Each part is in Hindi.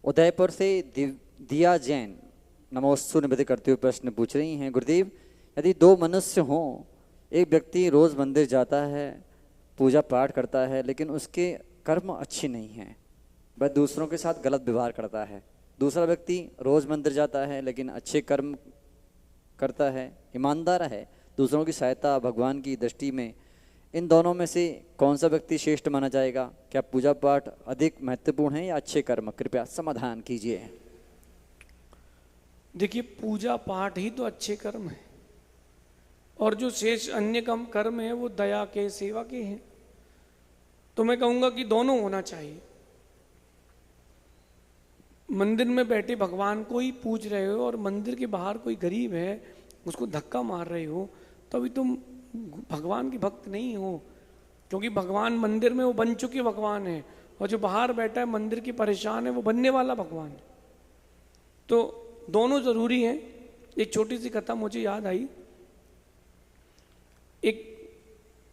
उदयपुर से दिया जैन नमोस्तु निवेदित करते हुए प्रश्न पूछ रही हैं, गुरुदेव यदि दो मनुष्य हों, एक व्यक्ति रोज मंदिर जाता है, पूजा पाठ करता है, लेकिन उसके कर्म अच्छे नहीं हैं, वह दूसरों के साथ गलत व्यवहार करता है। दूसरा व्यक्ति रोज मंदिर जाता है लेकिन अच्छे कर्म करता है, ईमानदार है, दूसरों की सहायता भगवान की दृष्टि में, इन दोनों में से कौन सा व्यक्ति श्रेष्ठ माना जाएगा? क्या पूजा पाठ अधिक महत्वपूर्ण है या अच्छे कर्म? कृपया समाधान कीजिए। देखिए, पूजा पाठ ही तो अच्छे कर्म है, और जो शेष अन्य कम कर्म है वो दया के, सेवा के हैं। तो मैं कहूँगा कि दोनों होना चाहिए। मंदिर में बैठे भगवान को ही पूज रहे हो और मंदिर के बाहर कोई गरीब है उसको धक्का मार रहे हो, तो अभी तुम भगवान के भक्त नहीं हो, क्योंकि भगवान मंदिर में वो बन चुके भगवान है, और जो बाहर बैठा है मंदिर की परेशान है वो बनने वाला भगवान है। तो दोनों जरूरी हैं। एक छोटी सी कथा मुझे याद आई। एक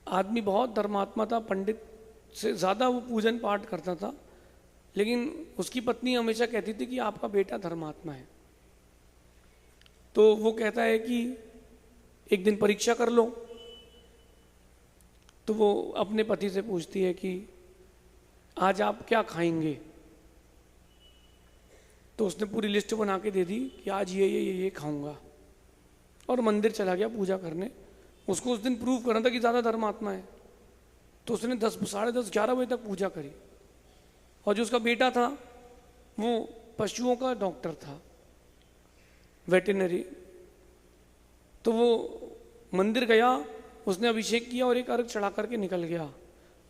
आदमी बहुत धर्मात्मा था, पंडित से ज़्यादा वो पूजन पाठ करता था, लेकिन उसकी पत्नी हमेशा कहती थी कि आपका बेटा धर्मात्मा है। तो वो कहता है कि एक दिन परीक्षा कर लो। तो वो अपने पति से पूछती है कि आज आप क्या खाएंगे? तो उसने पूरी लिस्ट बना के दे दी कि आज ये खाऊंगा, और मंदिर चला गया पूजा करने। उसको उस दिन प्रूव करना था कि ज़्यादा धर्मात्मा है। तो उसने 10, 10:30, 11 बजे तक पूजा करी। और जो उसका बेटा था वो पशुओं का डॉक्टर था, वेटरनरी। तो वो मंदिर गया, उसने अभिषेक किया और एक अर्घ चढ़ा करके निकल गया,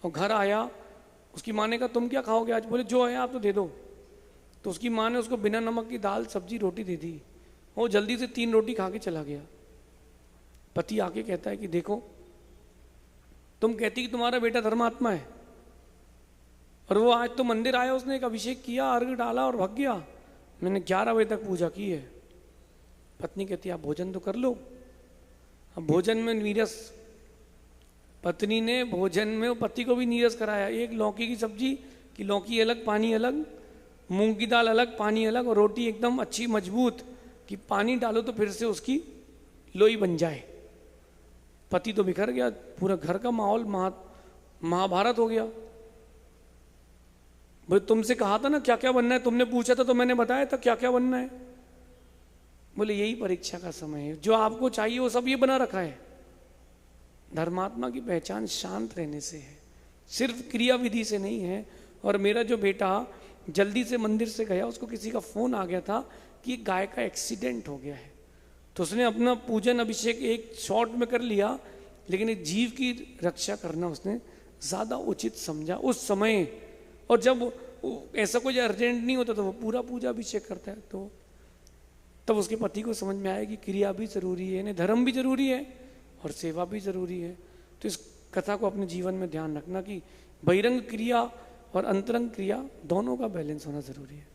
और घर आया। उसकी माँ ने कहा तुम क्या खाओगे आज? बोले जो है आप तो दे दो। तो उसकी माँ ने उसको बिना नमक की दाल सब्जी रोटी दे दी। वो जल्दी से 3 रोटी खा के चला गया। पति आके कहता है कि देखो, तुम कहती कि तुम्हारा बेटा धर्मात्मा है, और वो आज तो मंदिर आया, उसने एक अभिषेक किया, अर्घ डाला और भाग गया। मैंने 11 बजे तक पूजा की है। पत्नी कहती आप भोजन तो कर लो। अब भोजन में नीरस, पत्नी ने भोजन में पति को भी नीरस कराया। एक लौकी की सब्जी कि लौकी अलग पानी अलग, मूंग की दाल अलग पानी अलग, और रोटी एकदम अच्छी मजबूत कि पानी डालो तो फिर से उसकी लोई बन जाए। पति तो बिखर गया, पूरा घर का माहौल महाभारत हो गया। बोले तुमसे कहा था ना क्या क्या बनना है, तुमने पूछा था तो मैंने बताया था क्या क्या बनना है। बोले यही परीक्षा का समय है, जो आपको चाहिए वो सब ये बना रखा है। धर्मात्मा की पहचान शांत रहने से है, सिर्फ क्रिया विधि से नहीं है। और मेरा जो बेटा जल्दी से मंदिर से गया, उसको किसी का फोन आ गया था कि गाय का एक्सीडेंट हो गया है। तो उसने अपना पूजन अभिषेक एक शॉट में कर लिया, लेकिन एक जीव की रक्षा करना उसने ज़्यादा उचित समझा उस समय। और जब ऐसा कोई अर्जेंट नहीं होता तो वो पूरा पूजा अभिषेक करता है। तो तब उसके पति को समझ में आया कि क्रिया भी जरूरी है, धर्म भी जरूरी है और सेवा भी जरूरी है। तो इस कथा को अपने जीवन में ध्यान रखना कि बहिरंग क्रिया और अंतरंग क्रिया दोनों का बैलेंस होना जरूरी है।